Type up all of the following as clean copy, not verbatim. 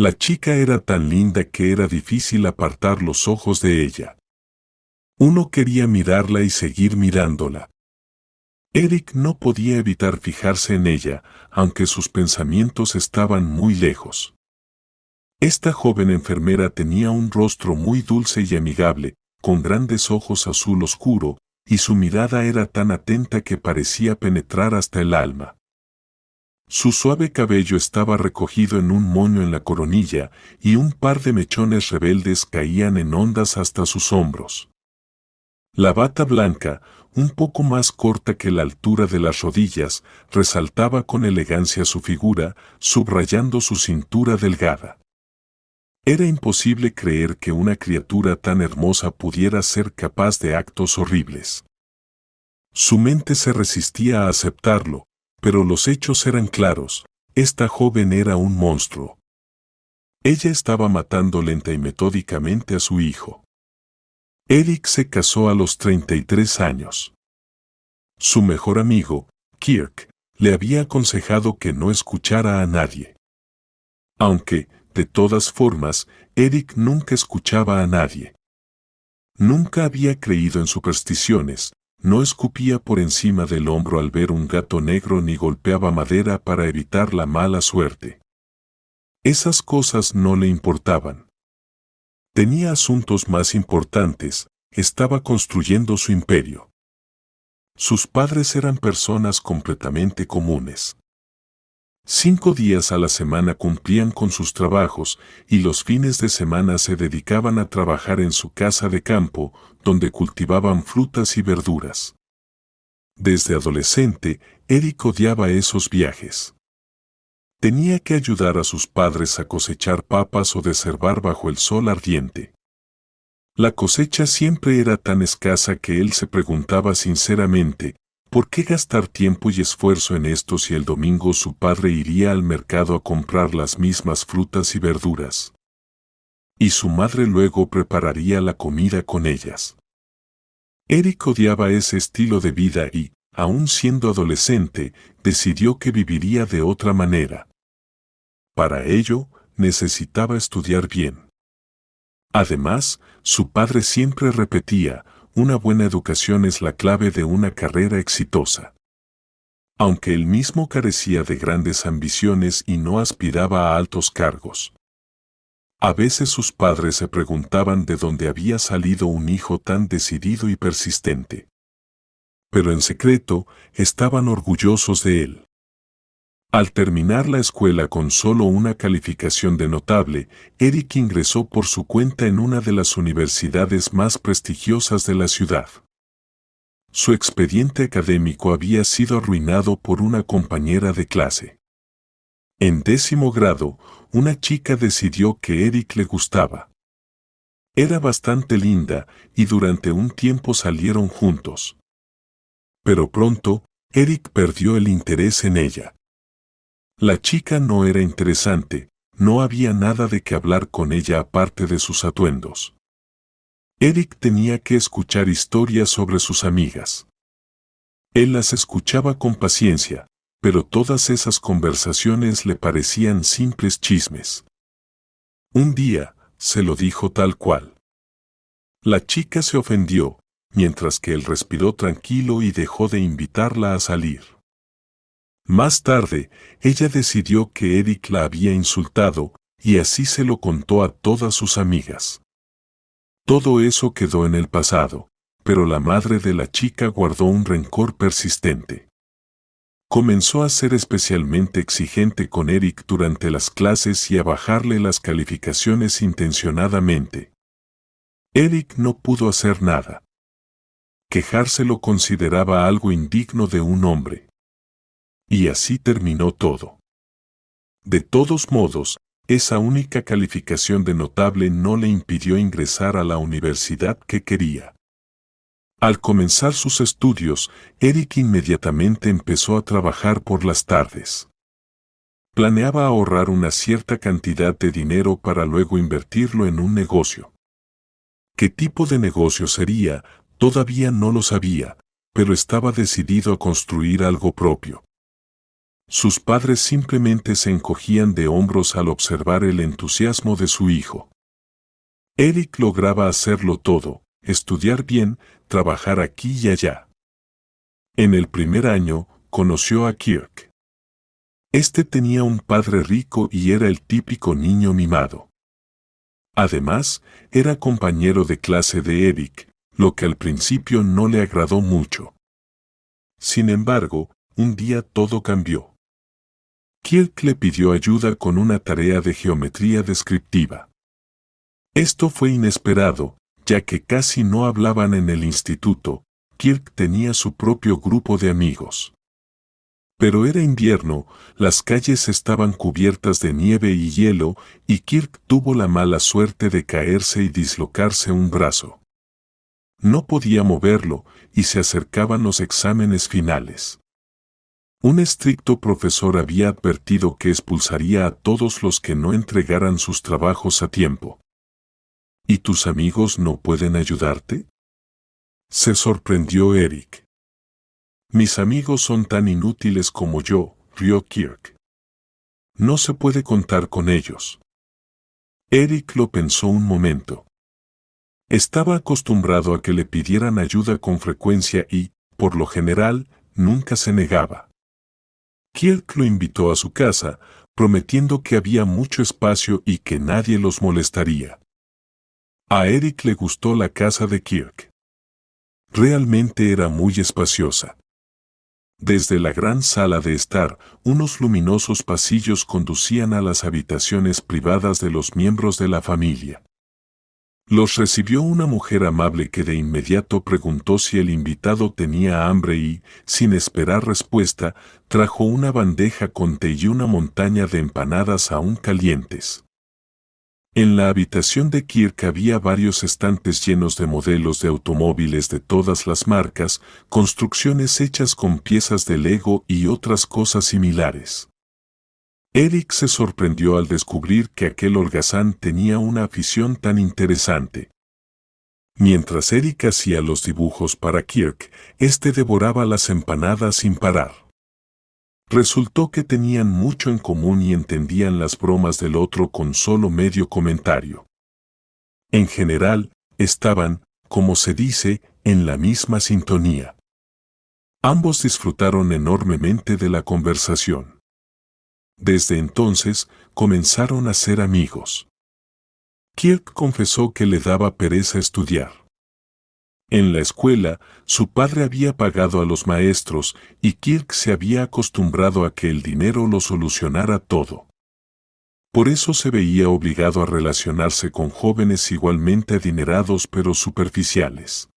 La chica era tan linda que era difícil apartar los ojos de ella. Uno quería mirarla y seguir mirándola. Eric no podía evitar fijarse en ella, aunque sus pensamientos estaban muy lejos. Esta joven enfermera tenía un rostro muy dulce y amigable, con grandes ojos azul oscuro, y su mirada era tan atenta que parecía penetrar hasta el alma. Su suave cabello estaba recogido en un moño en la coronilla, y un par de mechones rebeldes caían en ondas hasta sus hombros. La bata blanca, un poco más corta que la altura de las rodillas, resaltaba con elegancia su figura, subrayando su cintura delgada. Era imposible creer que una criatura tan hermosa pudiera ser capaz de actos horribles. Su mente se resistía a aceptarlo, pero los hechos eran claros: esta joven era un monstruo. Ella estaba matando lenta y metódicamente a su hijo. Eric se casó a los 33 años. Su mejor amigo, Kirk, le había aconsejado que no escuchara a nadie. Aunque, de todas formas, Eric nunca escuchaba a nadie. Nunca había creído en supersticiones, no escupía por encima del hombro al ver un gato negro ni golpeaba madera para evitar la mala suerte. Esas cosas no le importaban. Tenía asuntos más importantes, estaba construyendo su imperio. Sus padres eran personas completamente comunes. 5 días a la semana cumplían con sus trabajos y los fines de semana se dedicaban a trabajar en su casa de campo, donde cultivaban frutas y verduras. Desde adolescente, Eric odiaba esos viajes. Tenía que ayudar a sus padres a cosechar papas o deservar bajo el sol ardiente. La cosecha siempre era tan escasa que él se preguntaba sinceramente: ¿por qué gastar tiempo y esfuerzo en esto si el domingo su padre iría al mercado a comprar las mismas frutas y verduras? Y su madre luego prepararía la comida con ellas. Eric odiaba ese estilo de vida y, aun siendo adolescente, decidió que viviría de otra manera. Para ello, necesitaba estudiar bien. Además, su padre siempre repetía: una buena educación es la clave de una carrera exitosa. Aunque él mismo carecía de grandes ambiciones y no aspiraba a altos cargos. A veces sus padres se preguntaban de dónde había salido un hijo tan decidido y persistente. Pero en secreto, estaban orgullosos de él. Al terminar la escuela con solo una calificación de notable, Eric ingresó por su cuenta en una de las universidades más prestigiosas de la ciudad. Su expediente académico había sido arruinado por una compañera de clase. En 10º grado, una chica decidió que Eric le gustaba. Era bastante linda y durante un tiempo salieron juntos. Pero pronto, Eric perdió el interés en ella. La chica no era interesante, no había nada de qué hablar con ella aparte de sus atuendos. Eric tenía que escuchar historias sobre sus amigas. Él las escuchaba con paciencia, pero todas esas conversaciones le parecían simples chismes. Un día, se lo dijo tal cual. La chica se ofendió, mientras que él respiró tranquilo y dejó de invitarla a salir. Más tarde, ella decidió que Eric la había insultado, y así se lo contó a todas sus amigas. Todo eso quedó en el pasado, pero la madre de la chica guardó un rencor persistente. Comenzó a ser especialmente exigente con Eric durante las clases y a bajarle las calificaciones intencionadamente. Eric no pudo hacer nada. Quejarse lo consideraba algo indigno de un hombre. Y así terminó todo. De todos modos, esa única calificación de notable no le impidió ingresar a la universidad que quería. Al comenzar sus estudios, Eric inmediatamente empezó a trabajar por las tardes. Planeaba ahorrar una cierta cantidad de dinero para luego invertirlo en un negocio. ¿Qué tipo de negocio sería? Todavía no lo sabía, pero estaba decidido a construir algo propio. Sus padres simplemente se encogían de hombros al observar el entusiasmo de su hijo. Eric lograba hacerlo todo, estudiar bien, trabajar aquí y allá. En el primer año, conoció a Kirk. Este tenía un padre rico y era el típico niño mimado. Además, era compañero de clase de Eric, lo que al principio no le agradó mucho. Sin embargo, un día todo cambió. Kirk le pidió ayuda con una tarea de geometría descriptiva. Esto fue inesperado, ya que casi no hablaban en el instituto. Kirk tenía su propio grupo de amigos. Pero era invierno, las calles estaban cubiertas de nieve y hielo, y Kirk tuvo la mala suerte de caerse y dislocarse un brazo. No podía moverlo, y se acercaban los exámenes finales. Un estricto profesor había advertido que expulsaría a todos los que no entregaran sus trabajos a tiempo. ¿Y tus amigos no pueden ayudarte?, se sorprendió Eric. Mis amigos son tan inútiles como yo, rió Kirk. No se puede contar con ellos. Eric lo pensó un momento. Estaba acostumbrado a que le pidieran ayuda con frecuencia y, por lo general, nunca se negaba. Kirk lo invitó a su casa, prometiendo que había mucho espacio y que nadie los molestaría. A Eric le gustó la casa de Kirk. Realmente era muy espaciosa. Desde la gran sala de estar, unos luminosos pasillos conducían a las habitaciones privadas de los miembros de la familia. Los recibió una mujer amable que de inmediato preguntó si el invitado tenía hambre y, sin esperar respuesta, trajo una bandeja con té y una montaña de empanadas aún calientes. En la habitación de Kirk había varios estantes llenos de modelos de automóviles de todas las marcas, construcciones hechas con piezas de Lego y otras cosas similares. Eric se sorprendió al descubrir que aquel holgazán tenía una afición tan interesante. Mientras Eric hacía los dibujos para Kirk, este devoraba las empanadas sin parar. Resultó que tenían mucho en común y entendían las bromas del otro con solo medio comentario. En general, estaban, como se dice, en la misma sintonía. Ambos disfrutaron enormemente de la conversación. Desde entonces, comenzaron a ser amigos. Kirk confesó que le daba pereza estudiar. En la escuela, su padre había pagado a los maestros y Kirk se había acostumbrado a que el dinero lo solucionara todo. Por eso se veía obligado a relacionarse con jóvenes igualmente adinerados pero superficiales.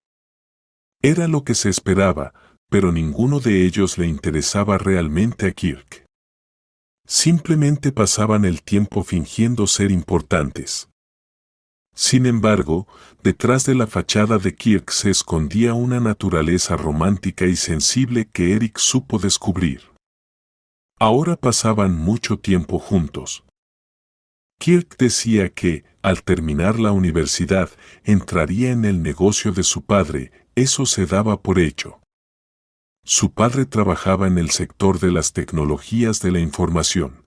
Era lo que se esperaba, pero ninguno de ellos le interesaba realmente a Kirk. Simplemente pasaban el tiempo fingiendo ser importantes. Sin embargo, detrás de la fachada de Kirk se escondía una naturaleza romántica y sensible que Eric supo descubrir. Ahora pasaban mucho tiempo juntos. Kirk decía que, al terminar la universidad, entraría en el negocio de su padre, eso se daba por hecho. Su padre trabajaba en el sector de las tecnologías de la información.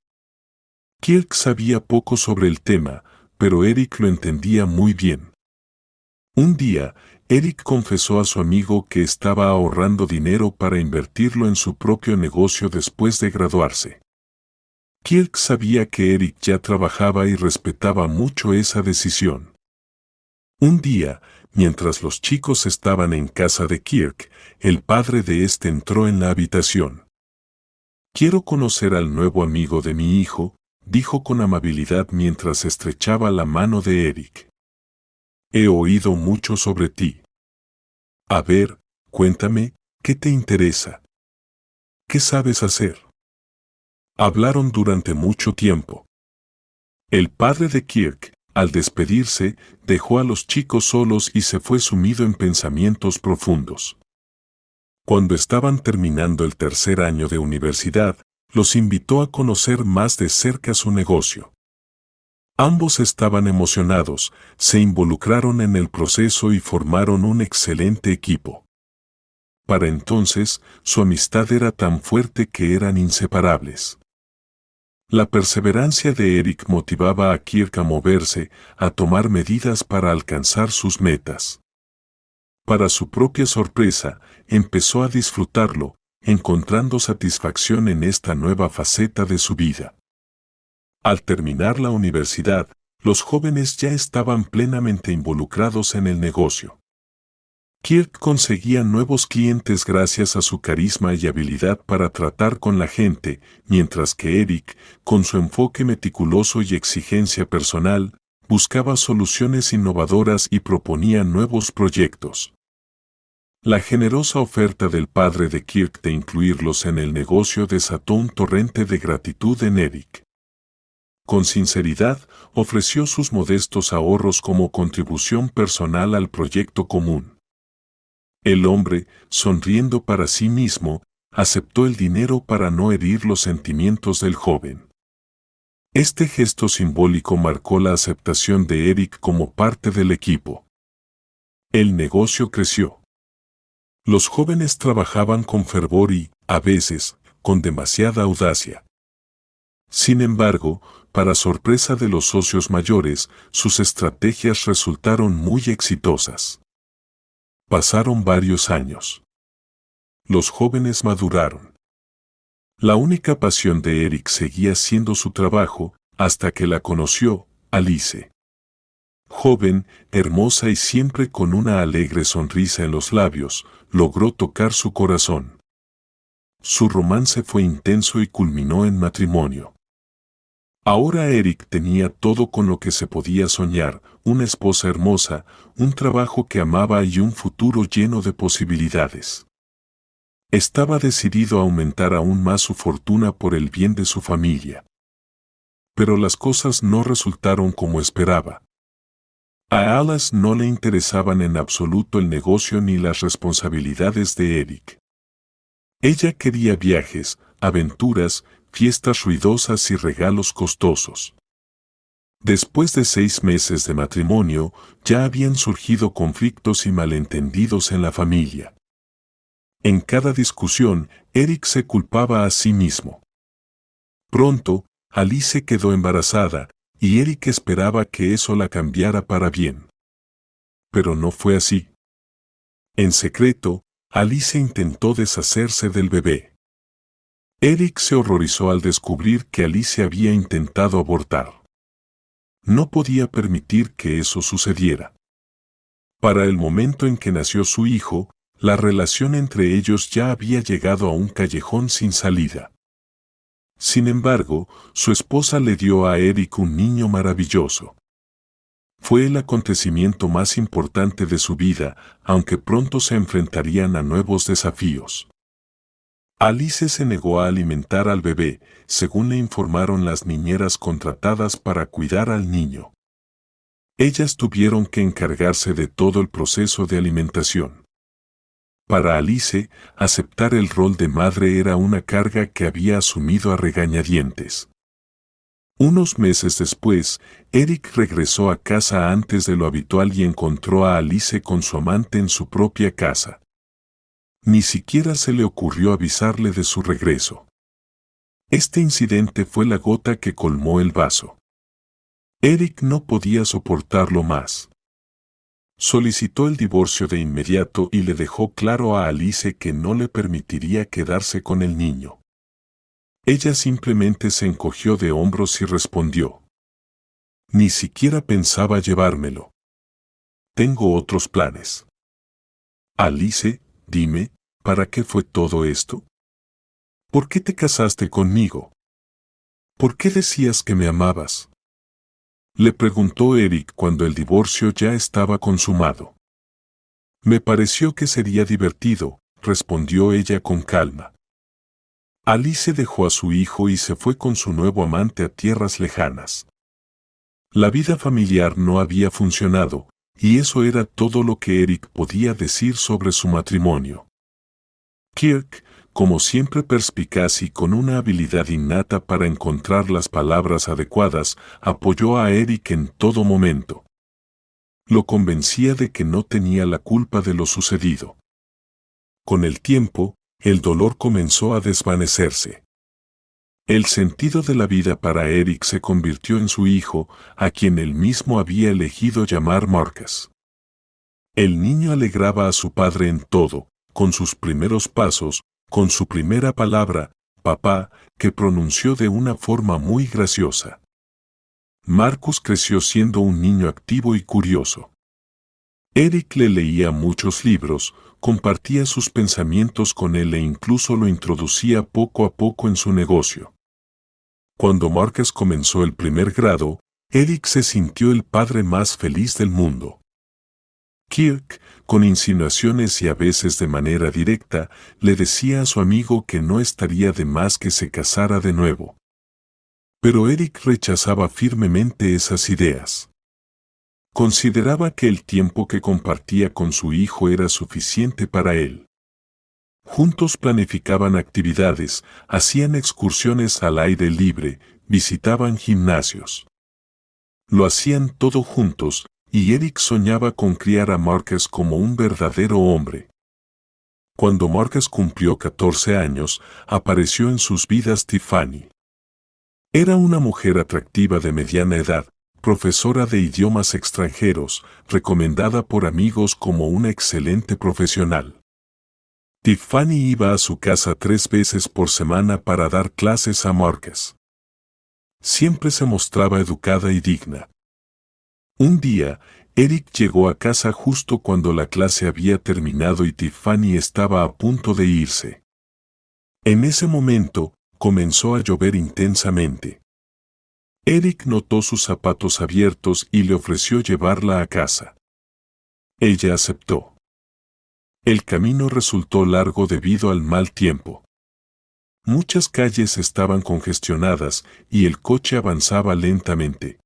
Kirk sabía poco sobre el tema, pero Eric lo entendía muy bien. Un día, Eric confesó a su amigo que estaba ahorrando dinero para invertirlo en su propio negocio después de graduarse. Kirk sabía que Eric ya trabajaba y respetaba mucho esa decisión. Un día, mientras los chicos estaban en casa de Kirk, el padre de este entró en la habitación. «Quiero conocer al nuevo amigo de mi hijo», dijo con amabilidad mientras estrechaba la mano de Eric. «He oído mucho sobre ti. A ver, cuéntame, ¿qué te interesa? ¿Qué sabes hacer?». Hablaron durante mucho tiempo. El padre de Kirk, al despedirse, dejó a los chicos solos y se fue sumido en pensamientos profundos. Cuando estaban terminando el tercer año de universidad, los invitó a conocer más de cerca su negocio. Ambos estaban emocionados, se involucraron en el proceso y formaron un excelente equipo. Para entonces, su amistad era tan fuerte que eran inseparables. La perseverancia de Erik motivaba a Kirk a moverse, a tomar medidas para alcanzar sus metas. Para su propia sorpresa, empezó a disfrutarlo, encontrando satisfacción en esta nueva faceta de su vida. Al terminar la universidad, los jóvenes ya estaban plenamente involucrados en el negocio. Kirk conseguía nuevos clientes gracias a su carisma y habilidad para tratar con la gente, mientras que Erik, con su enfoque meticuloso y exigencia personal, buscaba soluciones innovadoras y proponía nuevos proyectos. La generosa oferta del padre de Kirk de incluirlos en el negocio desató un torrente de gratitud en Erik. Con sinceridad, ofreció sus modestos ahorros como contribución personal al proyecto común. El hombre, sonriendo para sí mismo, aceptó el dinero para no herir los sentimientos del joven. Este gesto simbólico marcó la aceptación de Erik como parte del equipo. El negocio creció. Los jóvenes trabajaban con fervor y, a veces, con demasiada audacia. Sin embargo, para sorpresa de los socios mayores, sus estrategias resultaron muy exitosas. Pasaron varios años. Los jóvenes maduraron. La única pasión de Erik seguía siendo su trabajo, hasta que la conoció, Alice. Joven, hermosa y siempre con una alegre sonrisa en los labios, logró tocar su corazón. Su romance fue intenso y culminó en matrimonio. Ahora Erik tenía todo con lo que se podía soñar, una esposa hermosa, un trabajo que amaba y un futuro lleno de posibilidades. Estaba decidido a aumentar aún más su fortuna por el bien de su familia. Pero las cosas no resultaron como esperaba. A Alice no le interesaban en absoluto el negocio ni las responsabilidades de Erik. Ella quería viajes, aventuras, fiestas ruidosas y regalos costosos. Después de 6 meses de matrimonio, ya habían surgido conflictos y malentendidos en la familia. En cada discusión, Erik se culpaba a sí mismo. Pronto, Alice quedó embarazada, y Erik esperaba que eso la cambiara para bien. Pero no fue así. En secreto, Alice intentó deshacerse del bebé. Erik se horrorizó al descubrir que Alice había intentado abortar. No podía permitir que eso sucediera. Para el momento en que nació su hijo, la relación entre ellos ya había llegado a un callejón sin salida. Sin embargo, su esposa le dio a Erik un niño maravilloso. Fue el acontecimiento más importante de su vida, aunque pronto se enfrentarían a nuevos desafíos. Alice se negó a alimentar al bebé, según le informaron las niñeras contratadas para cuidar al niño. Ellas tuvieron que encargarse de todo el proceso de alimentación. Para Alice, aceptar el rol de madre era una carga que había asumido a regañadientes. Unos meses después, Erik regresó a casa antes de lo habitual y encontró a Alice con su amante en su propia casa. Ni siquiera se le ocurrió avisarle de su regreso. Este incidente fue la gota que colmó el vaso. Erik no podía soportarlo más. Solicitó el divorcio de inmediato y le dejó claro a Alice que no le permitiría quedarse con el niño. Ella simplemente se encogió de hombros y respondió: «Ni siquiera pensaba llevármelo. Tengo otros planes». «Alice, dime, ¿para qué fue todo esto? ¿Por qué te casaste conmigo? ¿Por qué decías que me amabas?», le preguntó Erik cuando el divorcio ya estaba consumado. «Me pareció que sería divertido», respondió ella con calma. Alice dejó a su hijo y se fue con su nuevo amante a tierras lejanas. La vida familiar no había funcionado, y eso era todo lo que Erik podía decir sobre su matrimonio. Kirk, como siempre perspicaz y con una habilidad innata para encontrar las palabras adecuadas, apoyó a Erik en todo momento. Lo convencía de que no tenía la culpa de lo sucedido. Con el tiempo, el dolor comenzó a desvanecerse. El sentido de la vida para Eric se convirtió en su hijo, a quien él mismo había elegido llamar Marcus. El niño alegraba a su padre en todo, con sus primeros pasos, con su primera palabra, papá, que pronunció de una forma muy graciosa. Marcus creció siendo un niño activo y curioso. Eric le leía muchos libros, compartía sus pensamientos con él e incluso lo introducía poco a poco en su negocio. Cuando Marcus comenzó el primer grado, Eric se sintió el padre más feliz del mundo. Kirk, con insinuaciones y a veces de manera directa, le decía a su amigo que no estaría de más que se casara de nuevo. Pero Eric rechazaba firmemente esas ideas. Consideraba que el tiempo que compartía con su hijo era suficiente para él. Juntos planificaban actividades, hacían excursiones al aire libre, visitaban gimnasios. Lo hacían todo juntos, y Eric soñaba con criar a Marcus como un verdadero hombre. Cuando Marcus cumplió 14 años, apareció en sus vidas Tiffany. Era una mujer atractiva de mediana edad, profesora de idiomas extranjeros, recomendada por amigos como una excelente profesional. Tiffany iba a su casa 3 veces por semana para dar clases a Marcus. Siempre se mostraba educada y digna. Un día, Eric llegó a casa justo cuando la clase había terminado y Tiffany estaba a punto de irse. En ese momento, comenzó a llover intensamente. Eric notó sus zapatos abiertos y le ofreció llevarla a casa. Ella aceptó. El camino resultó largo debido al mal tiempo. Muchas calles estaban congestionadas y el coche avanzaba lentamente.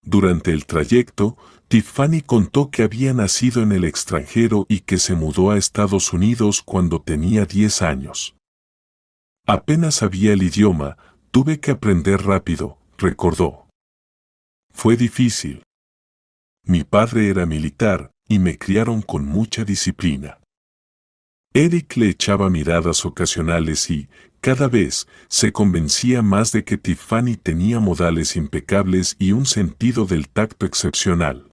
Durante el trayecto, Tiffany contó que había nacido en el extranjero y que se mudó a Estados Unidos cuando tenía 10 años. Apenas sabía el idioma, tuve que aprender rápido, recordó. Fue difícil. Mi padre era militar y me criaron con mucha disciplina. Eric le echaba miradas ocasionales y, cada vez, se convencía más de que Tiffany tenía modales impecables y un sentido del tacto excepcional.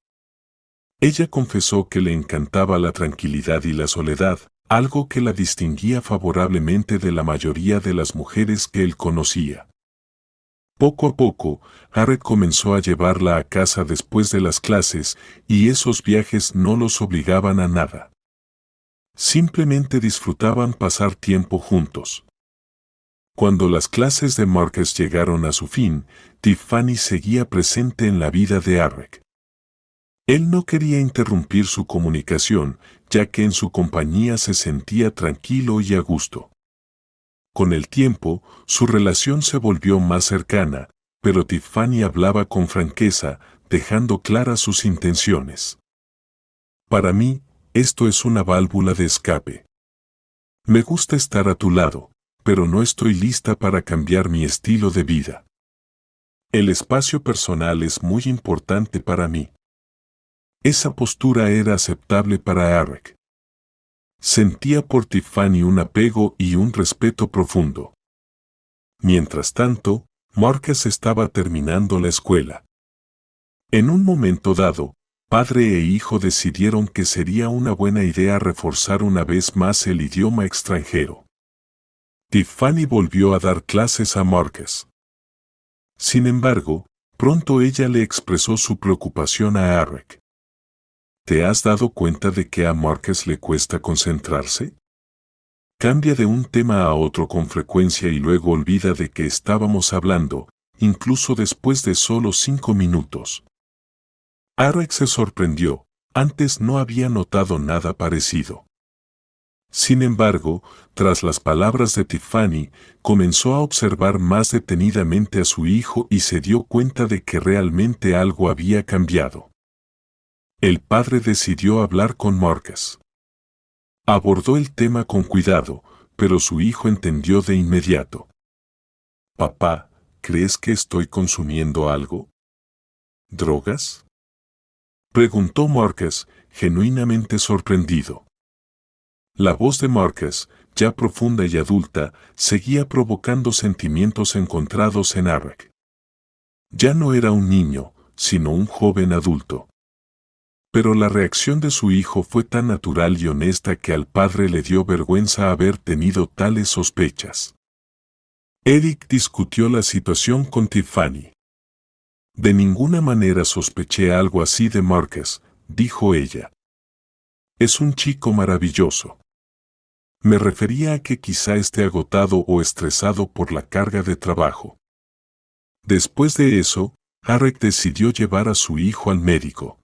Ella confesó que le encantaba la tranquilidad y la soledad, algo que la distinguía favorablemente de la mayoría de las mujeres que él conocía. Poco a poco, Garrett comenzó a llevarla a casa después de las clases, y esos viajes no los obligaban a nada. Simplemente disfrutaban pasar tiempo juntos. Cuando las clases de Marcus llegaron a su fin, Tiffany seguía presente en la vida de Eric. Él no quería interrumpir su comunicación, ya que en su compañía se sentía tranquilo y a gusto. Con el tiempo, su relación se volvió más cercana, pero Tiffany hablaba con franqueza, dejando claras sus intenciones. Para mí, esto es una válvula de escape. Me gusta estar a tu lado, pero no estoy lista para cambiar mi estilo de vida. El espacio personal es muy importante para mí. Esa postura era aceptable para Eric. Sentía por Tiffany un apego y un respeto profundo. Mientras tanto, Marcus estaba terminando la escuela. En un momento dado, padre e hijo decidieron que sería una buena idea reforzar una vez más el idioma extranjero. Tiffany volvió a dar clases a Marcus. Sin embargo, pronto ella le expresó su preocupación a Eric. ¿Te has dado cuenta de que a Marcus le cuesta concentrarse? Cambia de un tema a otro con frecuencia y luego olvida de que estábamos hablando, incluso después de solo 5 minutos. Eric se sorprendió, antes no había notado nada parecido. Sin embargo, tras las palabras de Tiffany, comenzó a observar más detenidamente a su hijo y se dio cuenta de que realmente algo había cambiado. El padre decidió hablar con Marcus. Abordó el tema con cuidado, pero su hijo entendió de inmediato. Papá, ¿crees que estoy consumiendo algo? ¿Drogas? Preguntó Marcus, genuinamente sorprendido. La voz de Marcus, ya profunda y adulta, seguía provocando sentimientos encontrados en Eric. Ya no era un niño, sino un joven adulto. Pero la reacción de su hijo fue tan natural y honesta que al padre le dio vergüenza haber tenido tales sospechas. Eric discutió la situación con Tiffany. De ninguna manera sospeché algo así de Marcus, dijo ella. Es un chico maravilloso. Me refería a que quizá esté agotado o estresado por la carga de trabajo. Después de eso, Eric decidió llevar a su hijo al médico.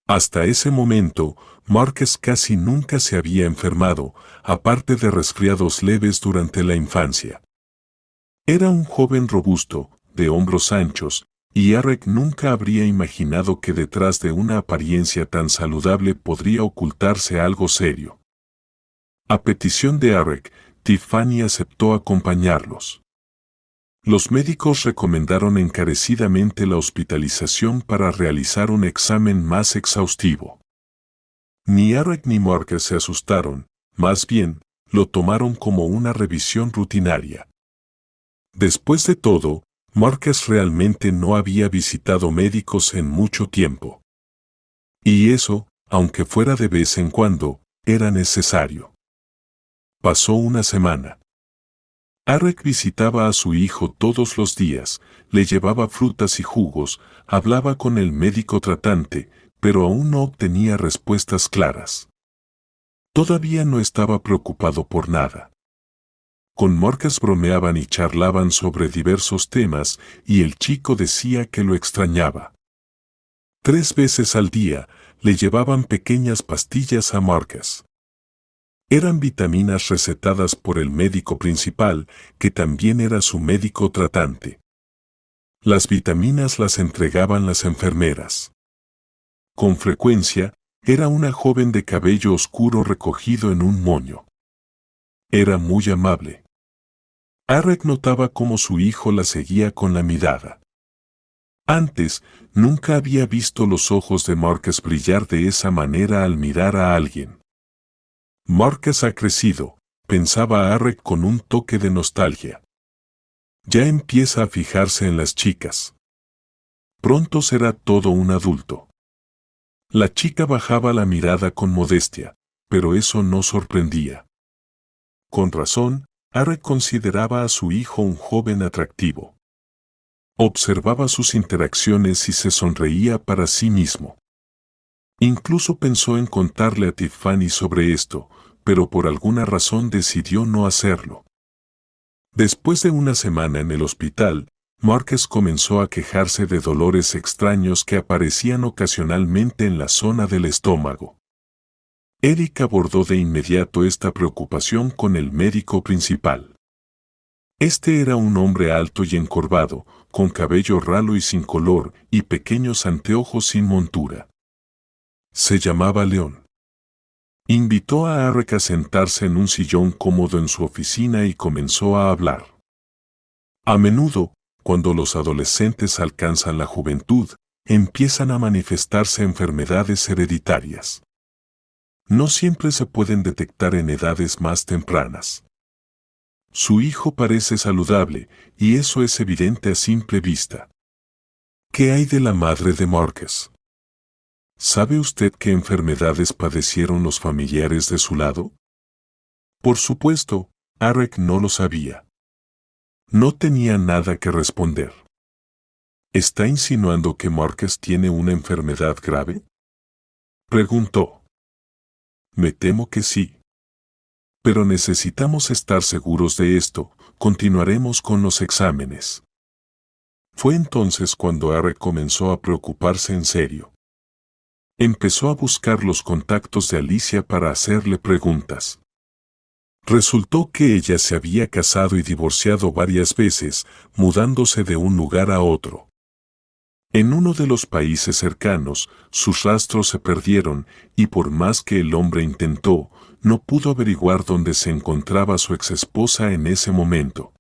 Hasta ese momento, Marcus casi nunca se había enfermado, aparte de resfriados leves durante la infancia. Era un joven robusto, de hombros anchos, y Eric nunca habría imaginado que detrás de una apariencia tan saludable podría ocultarse algo serio. A petición de Eric, Tiffany aceptó acompañarlos. Los médicos recomendaron encarecidamente la hospitalización para realizar un examen más exhaustivo. Ni Eric ni Marcus se asustaron, más bien, lo tomaron como una revisión rutinaria. Después de todo, Marcus realmente no había visitado médicos en mucho tiempo. Y eso, aunque fuera de vez en cuando, era necesario. Pasó una semana. Eric visitaba a su hijo todos los días, le llevaba frutas y jugos, hablaba con el médico tratante, pero aún no obtenía respuestas claras. Todavía no estaba preocupado por nada. Con Marcus bromeaban y charlaban sobre diversos temas, y el chico decía que lo extrañaba. 3 veces al día, le llevaban pequeñas pastillas a Marcus. Eran vitaminas recetadas por el médico principal, que también era su médico tratante. Las vitaminas las entregaban las enfermeras. Con frecuencia, era una joven de cabello oscuro recogido en un moño. Era muy amable. Eric notaba cómo su hijo la seguía con la mirada. Antes, nunca había visto los ojos de Marcus brillar de esa manera al mirar a alguien. Marcus ha crecido, pensaba Eric con un toque de nostalgia. Ya empieza a fijarse en las chicas. Pronto será todo un adulto. La chica bajaba la mirada con modestia, pero eso no sorprendía. Con razón, Eric consideraba a su hijo un joven atractivo. Observaba sus interacciones y se sonreía para sí mismo. Incluso pensó en contarle a Tiffany sobre esto, pero por alguna razón decidió no hacerlo. Después de una semana en el hospital, Marcus comenzó a quejarse de dolores extraños que aparecían ocasionalmente en la zona del estómago. Eric abordó de inmediato esta preocupación con el médico principal. Este era un hombre alto y encorvado, con cabello ralo y sin color, y pequeños anteojos sin montura. Se llamaba León. Invitó a Eric a sentarse en un sillón cómodo en su oficina y comenzó a hablar. A menudo, cuando los adolescentes alcanzan la juventud, empiezan a manifestarse enfermedades hereditarias. No siempre se pueden detectar en edades más tempranas. Su hijo parece saludable, y eso es evidente a simple vista. ¿Qué hay de la madre de Marcus? ¿Sabe usted qué enfermedades padecieron los familiares de su lado? Por supuesto, Eric no lo sabía. No tenía nada que responder. ¿Está insinuando que Marcus tiene una enfermedad grave? Preguntó. Me temo que sí. Pero necesitamos estar seguros de esto, continuaremos con los exámenes. Fue entonces cuando Eric comenzó a preocuparse en serio. Empezó a buscar los contactos de Alicia para hacerle preguntas. Resultó que ella se había casado y divorciado varias veces, mudándose de un lugar a otro. En uno de los países cercanos, sus rastros se perdieron, y por más que el hombre intentó, no pudo averiguar dónde se encontraba su exesposa en ese momento.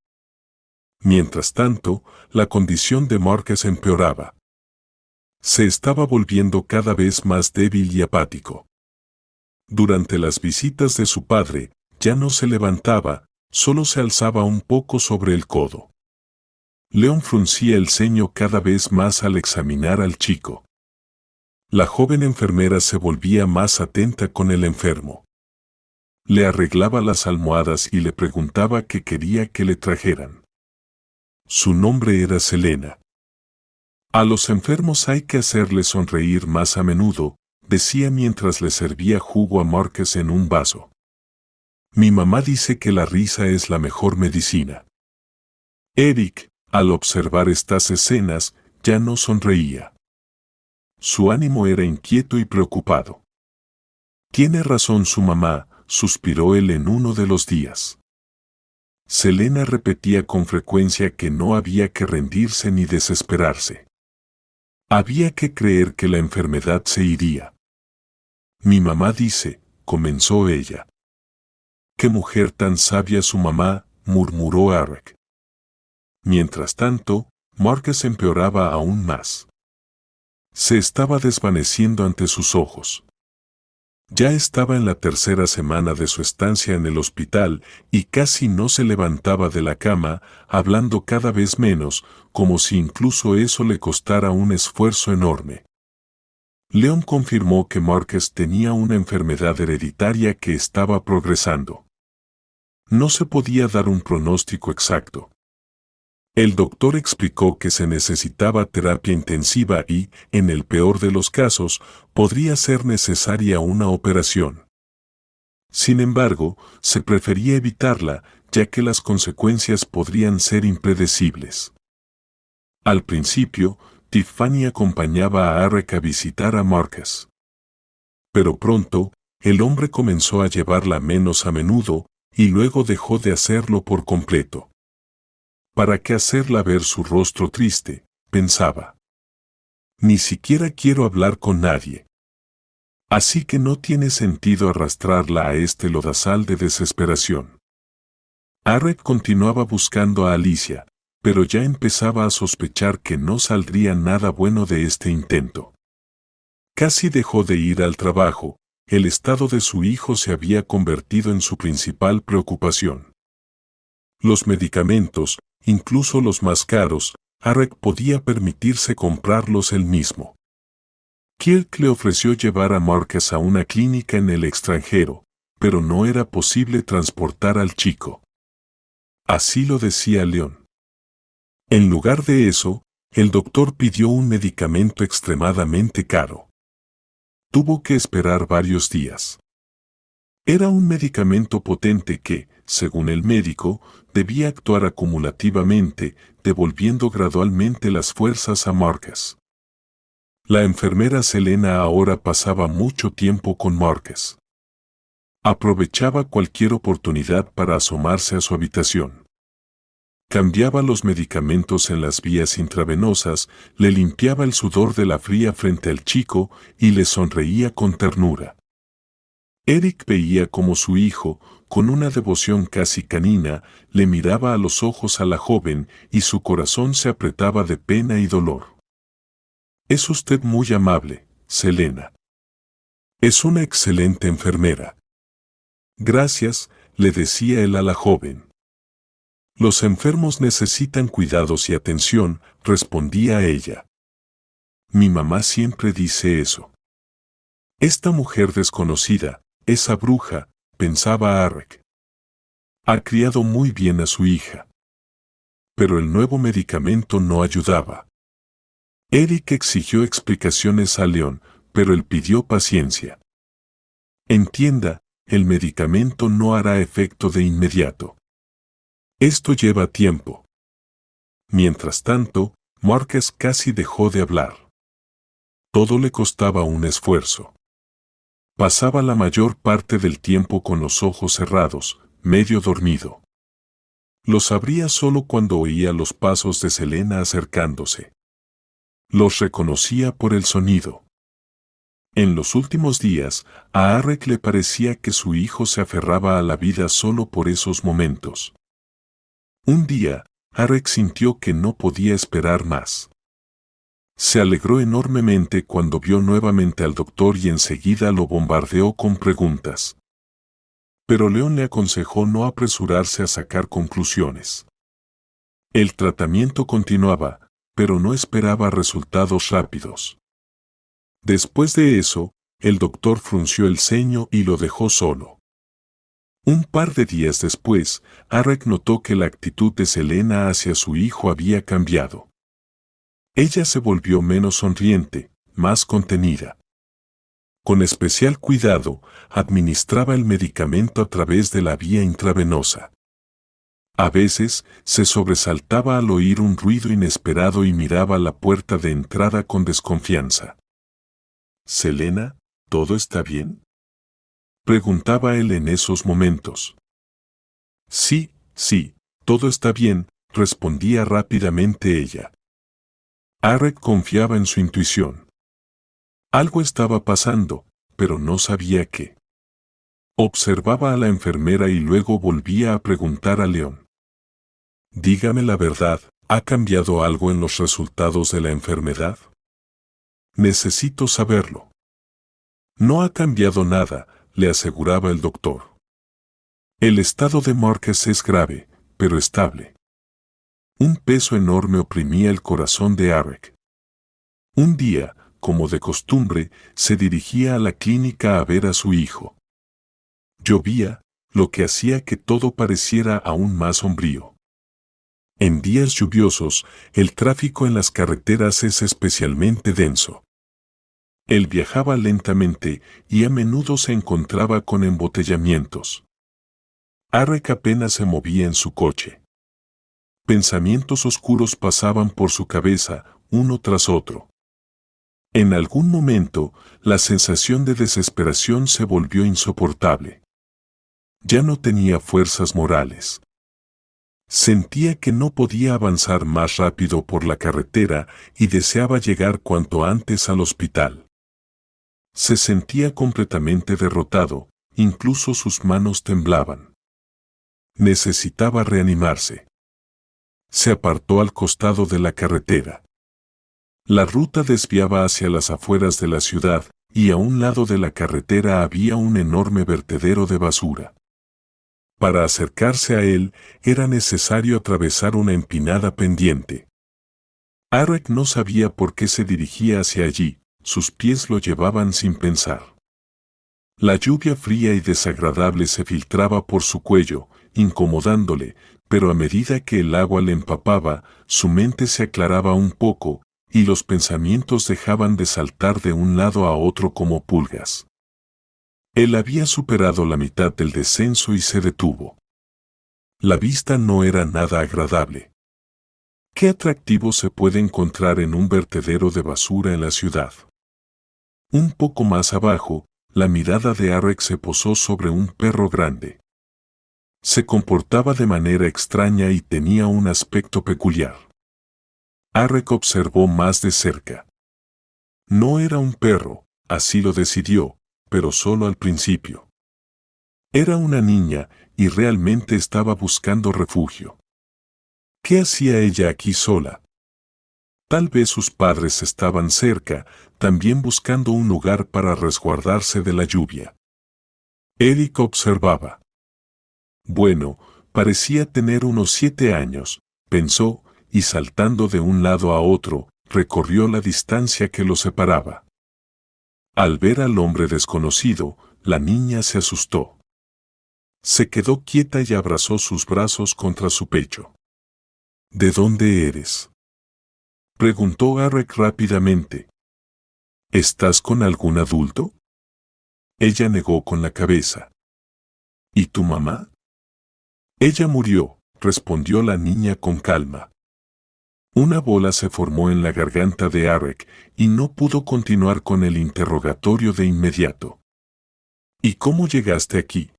Mientras tanto, la condición de Marcus empeoraba. Se estaba volviendo cada vez más débil y apático. Durante las visitas de su padre, ya no se levantaba, solo se alzaba un poco sobre el codo. Leon fruncía el ceño cada vez más al examinar al chico. La joven enfermera se volvía más atenta con el enfermo. Le arreglaba las almohadas y le preguntaba qué quería que le trajeran. Su nombre era Selena. A los enfermos hay que hacerles sonreír más a menudo, decía mientras le servía jugo a Marcus en un vaso. Mi mamá dice que la risa es la mejor medicina. Eric, al observar estas escenas, ya no sonreía. Su ánimo era inquieto y preocupado. Tiene razón su mamá, suspiró él en uno de los días. Selena repetía con frecuencia que no había que rendirse ni desesperarse. Había que creer que la enfermedad se iría. Mi mamá dice, comenzó ella. Qué mujer tan sabia su mamá, murmuró Eric. Mientras tanto, Marcus empeoraba aún más. Se estaba desvaneciendo ante sus ojos. Ya estaba en la tercera semana de su estancia en el hospital y casi no se levantaba de la cama, hablando cada vez menos, como si incluso eso le costara un esfuerzo enorme. Leon confirmó que Marcus tenía una enfermedad hereditaria que estaba progresando. No se podía dar un pronóstico exacto. El doctor explicó que se necesitaba terapia intensiva y, en el peor de los casos, podría ser necesaria una operación. Sin embargo, se prefería evitarla, ya que las consecuencias podrían ser impredecibles. Al principio, Tiffany acompañaba a Eric a visitar a Marcus. Pero pronto, el hombre comenzó a llevarla menos a menudo, y luego dejó de hacerlo por completo. ¿Para qué hacerla ver su rostro triste?, pensaba. Ni siquiera quiero hablar con nadie. Así que no tiene sentido arrastrarla a este lodazal de desesperación. Eric continuaba buscando a Alicia, pero ya empezaba a sospechar que no saldría nada bueno de este intento. Casi dejó de ir al trabajo, el estado de su hijo se había convertido en su principal preocupación. Los medicamentos, incluso los más caros, Eric podía permitirse comprarlos él mismo. Kirk le ofreció llevar a Marcus a una clínica en el extranjero, pero no era posible transportar al chico. Así lo decía Leon. En lugar de eso, el doctor pidió un medicamento extremadamente caro. Tuvo que esperar varios días. Era un medicamento potente que, según el médico, debía actuar acumulativamente, devolviendo gradualmente las fuerzas a Marcus. La enfermera Selena ahora pasaba mucho tiempo con Marcus. Aprovechaba cualquier oportunidad para asomarse a su habitación. Cambiaba los medicamentos en las vías intravenosas, le limpiaba el sudor de la fría frente al chico y le sonreía con ternura. Eric veía como su hijo, con una devoción casi canina, le miraba a los ojos a la joven y su corazón se apretaba de pena y dolor. Es usted muy amable, Selena. Es una excelente enfermera. Gracias, le decía él a la joven. Los enfermos necesitan cuidados y atención, respondía ella. Mi mamá siempre dice eso. Esta mujer desconocida, esa bruja, pensaba Eric. Ha criado muy bien a su hija. Pero el nuevo medicamento no ayudaba. Eric exigió explicaciones a Leon, pero él pidió paciencia. Entienda, el medicamento no hará efecto de inmediato. Esto lleva tiempo. Mientras tanto, Marcus casi dejó de hablar. Todo le costaba un esfuerzo. Pasaba la mayor parte del tiempo con los ojos cerrados, medio dormido. Los abría solo cuando oía los pasos de Selena acercándose. Los reconocía por el sonido. En los últimos días, a Eric le parecía que su hijo se aferraba a la vida solo por esos momentos. Un día, Eric sintió que no podía esperar más. Se alegró enormemente cuando vio nuevamente al doctor y enseguida lo bombardeó con preguntas. Pero León le aconsejó no apresurarse a sacar conclusiones. El tratamiento continuaba, pero no esperaba resultados rápidos. Después de eso, el doctor frunció el ceño y lo dejó solo. Un par de días después, Arek notó que la actitud de Selena hacia su hijo había cambiado. Ella se volvió menos sonriente, más contenida. Con especial cuidado, administraba el medicamento a través de la vía intravenosa. A veces, se sobresaltaba al oír un ruido inesperado y miraba la puerta de entrada con desconfianza. «Selena, ¿todo está bien?», preguntaba él en esos momentos. «Sí, todo está bien», respondía rápidamente ella. Arek confiaba en su intuición. Algo estaba pasando, pero no sabía qué. Observaba a la enfermera y luego volvía a preguntar a León. «Dígame la verdad, ¿ha cambiado algo en los resultados de la enfermedad? Necesito saberlo». «No ha cambiado nada», le aseguraba el doctor. «El estado de Marcus es grave, pero estable». Un peso enorme oprimía el corazón de Arek. Un día, como de costumbre, se dirigía a la clínica a ver a su hijo. Llovía, lo que hacía que todo pareciera aún más sombrío. En días lluviosos, el tráfico en las carreteras es especialmente denso. Él viajaba lentamente y a menudo se encontraba con embotellamientos. Arek apenas se movía en su coche. Pensamientos oscuros pasaban por su cabeza, uno tras otro. En algún momento, la sensación de desesperación se volvió insoportable. Ya no tenía fuerzas morales. Sentía que no podía avanzar más rápido por la carretera y deseaba llegar cuanto antes al hospital. Se sentía completamente derrotado, incluso sus manos temblaban. Necesitaba reanimarse. Se apartó al costado de la carretera. La ruta desviaba hacia las afueras de la ciudad, y a un lado de la carretera había un enorme vertedero de basura. Para acercarse a él, era necesario atravesar una empinada pendiente. Arek no sabía por qué se dirigía hacia allí, sus pies lo llevaban sin pensar. La lluvia fría y desagradable se filtraba por su cuello, incomodándole, pero a medida que el agua le empapaba, su mente se aclaraba un poco, y los pensamientos dejaban de saltar de un lado a otro como pulgas. Él había superado la mitad del descenso y se detuvo. La vista no era nada agradable. ¿Qué atractivo se puede encontrar en un vertedero de basura en la ciudad? Un poco más abajo, la mirada de Arek se posó sobre un perro grande. Se comportaba de manera extraña y tenía un aspecto peculiar. Arek observó más de cerca. No era un perro, así lo decidió, pero solo al principio. Era una niña, y realmente estaba buscando refugio. ¿Qué hacía ella aquí sola? Tal vez sus padres estaban cerca, también buscando un lugar para resguardarse de la lluvia. Eric observaba. Bueno, parecía tener unos 7 años, pensó, y saltando de un lado a otro, recorrió la distancia que lo separaba. Al ver al hombre desconocido, la niña se asustó. Se quedó quieta y abrazó sus brazos contra su pecho. ¿De dónde eres?, preguntó Arek rápidamente. ¿Estás con algún adulto? Ella negó con la cabeza. ¿Y tu mamá? Ella murió, respondió la niña con calma. Una bola se formó en la garganta de Arek y no pudo continuar con el interrogatorio de inmediato. ¿Y cómo llegaste aquí?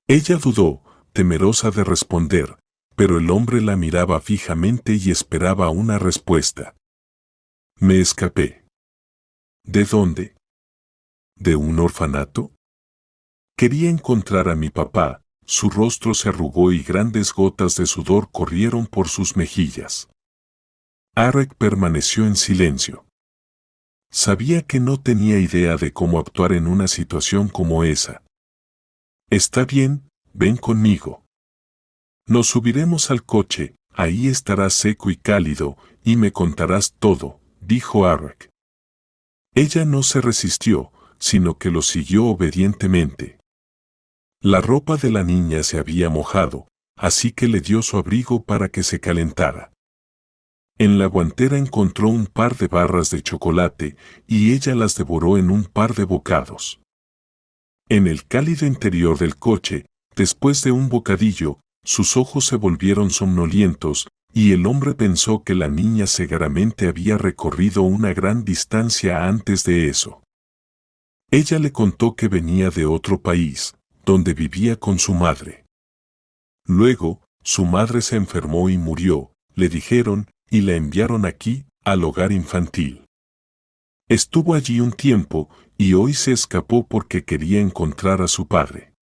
Ella dudó, temerosa de responder, pero el hombre la miraba fijamente y esperaba una respuesta. Me escapé. ¿De dónde? ¿De un orfanato? Quería encontrar a mi papá. Su rostro se arrugó y grandes gotas de sudor corrieron por sus mejillas. Eric permaneció en silencio. Sabía que no tenía idea de cómo actuar en una situación como esa. Está bien, ven conmigo. Nos subiremos al coche, ahí estará seco y cálido, y me contarás todo, dijo Eric. Ella no se resistió, sino que lo siguió obedientemente. La ropa de la niña se había mojado, así que le dio su abrigo para que se calentara. En la guantera encontró un par de barras de chocolate y ella las devoró en un par de bocados. En el cálido interior del coche, después de un bocadillo, sus ojos se volvieron somnolientos y el hombre pensó que la niña seguramente había recorrido una gran distancia antes de eso. Ella le contó que venía de otro país, donde vivía con su madre. Luego, su madre se enfermó y murió, le dijeron, y la enviaron aquí, al hogar infantil. Estuvo allí un tiempo, y hoy se escapó porque quería encontrar a su padre.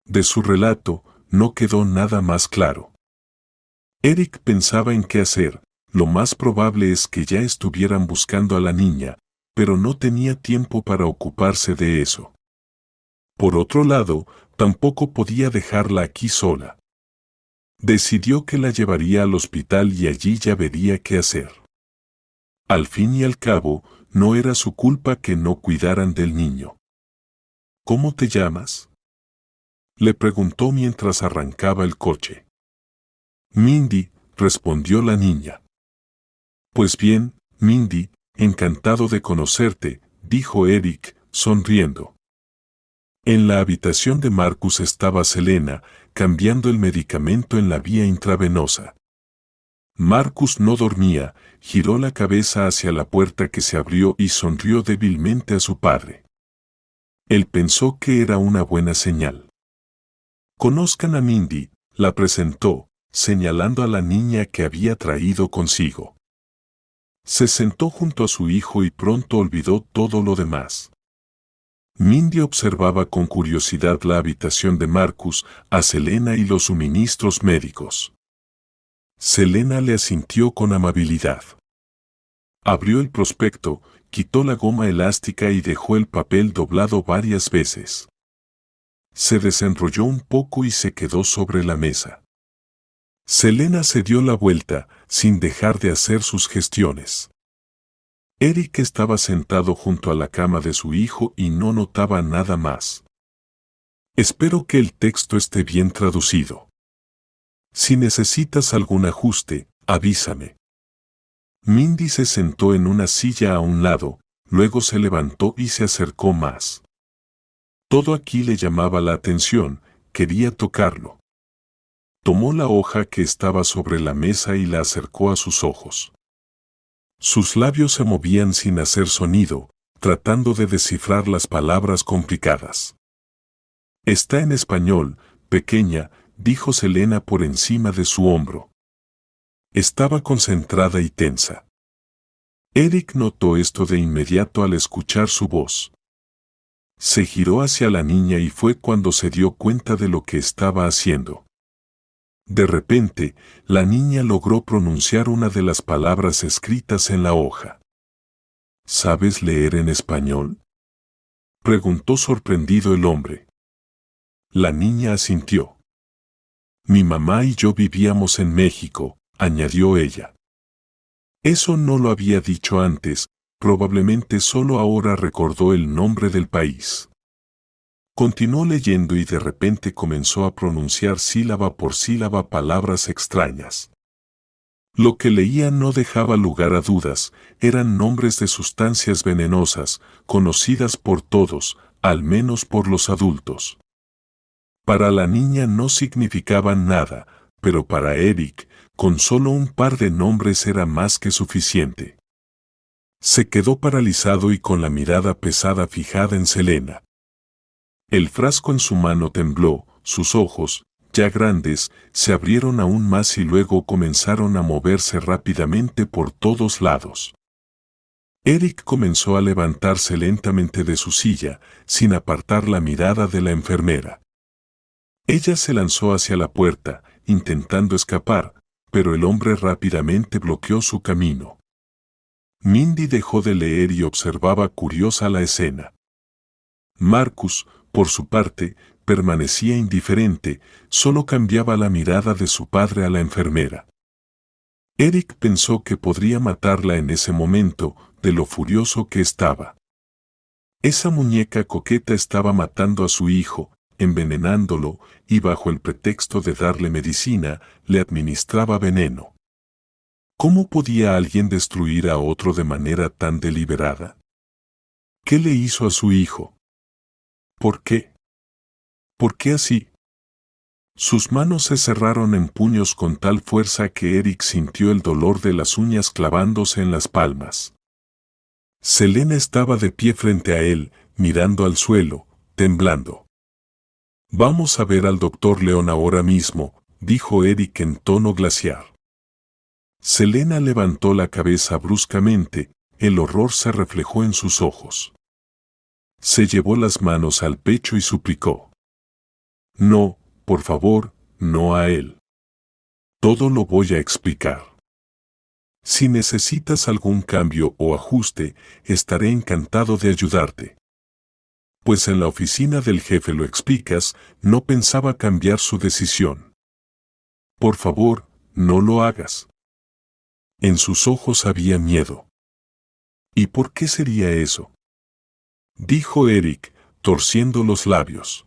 De su relato, no quedó nada más claro. Eric pensaba en qué hacer, lo más probable es que ya estuvieran buscando a la niña, pero no tenía tiempo para ocuparse de eso. Por otro lado, tampoco podía dejarla aquí sola. Decidió que la llevaría al hospital y allí ya vería qué hacer. Al fin y al cabo, no era su culpa que no cuidaran del niño. ¿Cómo te llamas?, le preguntó mientras arrancaba el coche. Mindy, respondió la niña. Pues bien, Mindy, encantado de conocerte, dijo Eric, sonriendo. En la habitación de Marcus estaba Selena, cambiando el medicamento en la vía intravenosa. Marcus no dormía, giró la cabeza hacia la puerta que se abrió y sonrió débilmente a su padre. Él pensó que era una buena señal. Conozcan a Mindy, la presentó, señalando a la niña que había traído consigo. Se sentó junto a su hijo y pronto olvidó todo lo demás. Mindy observaba con curiosidad la habitación de Marcus, a Selena y los suministros médicos. Selena le asintió con amabilidad. Abrió el prospecto, quitó la goma elástica y dejó el papel doblado varias veces. Se desenrolló un poco y se quedó sobre la mesa. Selena se dio la vuelta, sin dejar de hacer sus gestiones. Eric estaba sentado junto a la cama de su hijo y no notaba nada más. Espero que el texto esté bien traducido. Si necesitas algún ajuste, avísame. Mindy se sentó en una silla a un lado, luego se levantó y se acercó más. Todo aquí le llamaba la atención, quería tocarlo. Tomó la hoja que estaba sobre la mesa y la acercó a sus ojos. Sus labios se movían sin hacer sonido, tratando de descifrar las palabras complicadas. Está en español, pequeña, dijo Selena por encima de su hombro. Estaba concentrada y tensa. Eric notó esto de inmediato al escuchar su voz. Se giró hacia la niña y fue cuando se dio cuenta de lo que estaba haciendo. De repente, la niña logró pronunciar una de las palabras escritas en la hoja. ¿Sabes leer en español?, preguntó sorprendido el hombre. La niña asintió. Mi mamá y yo vivíamos en México, añadió ella. Eso no lo había dicho antes, probablemente solo ahora recordó el nombre del país. Continuó leyendo y de repente comenzó a pronunciar sílaba por sílaba palabras extrañas. Lo que leía no dejaba lugar a dudas, eran nombres de sustancias venenosas, conocidas por todos, al menos por los adultos. Para la niña no significaban nada, pero para Eric, con solo un par de nombres era más que suficiente. Se quedó paralizado y con la mirada pesada fijada en Selena. El frasco en su mano tembló, sus ojos, ya grandes, se abrieron aún más y luego comenzaron a moverse rápidamente por todos lados. Eric comenzó a levantarse lentamente de su silla, sin apartar la mirada de la enfermera. Ella se lanzó hacia la puerta, intentando escapar, pero el hombre rápidamente bloqueó su camino. Mindy dejó de leer y observaba curiosa la escena. Marcus, por su parte, permanecía indiferente, solo cambiaba la mirada de su padre a la enfermera. Eric pensó que podría matarla en ese momento, de lo furioso que estaba. Esa muñeca coqueta estaba matando a su hijo, envenenándolo, y bajo el pretexto de darle medicina, le administraba veneno. ¿Cómo podía alguien destruir a otro de manera tan deliberada? ¿Qué le hizo a su hijo? ¿Por qué? ¿Por qué así? Sus manos se cerraron en puños con tal fuerza que Eric sintió el dolor de las uñas clavándose en las palmas. Selena estaba de pie frente a él, mirando al suelo, temblando. «Vamos a ver al doctor León ahora mismo», dijo Eric en tono glaciar. Selena levantó la cabeza bruscamente, el horror se reflejó en sus ojos. Se llevó las manos al pecho y suplicó. «No, por favor, no a él. Todo lo voy a explicar. Si necesitas algún cambio o ajuste, estaré encantado de ayudarte». Pues en la oficina del jefe lo explicas, no pensaba cambiar su decisión. «Por favor, no lo hagas». En sus ojos había miedo. «¿Y por qué sería eso?», dijo Eric, torciendo los labios.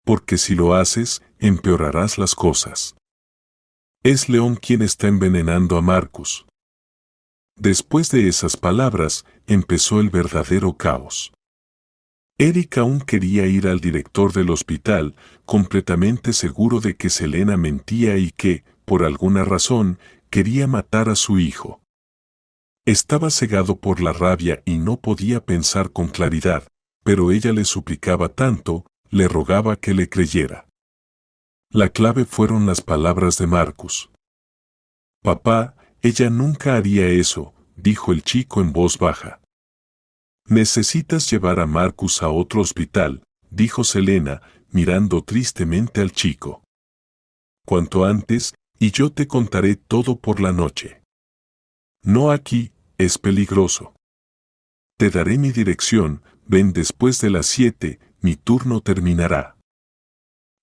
«Porque si lo haces, empeorarás las cosas. Es León quien está envenenando a Marcus». Después de esas palabras, empezó el verdadero caos. Eric aún quería ir al director del hospital, completamente seguro de que Selena mentía y que, por alguna razón, quería matar a su hijo. Estaba cegado por la rabia y no podía pensar con claridad, pero ella le suplicaba tanto, le rogaba que le creyera. La clave fueron las palabras de Marcus. «Papá, ella nunca haría eso», dijo el chico en voz baja. «Necesitas llevar a Marcus a otro hospital», dijo Selena, mirando tristemente al chico. «Cuanto antes, y yo te contaré todo por la noche». «No aquí, es peligroso». «Te daré mi dirección, ven después de las 7, mi turno terminará».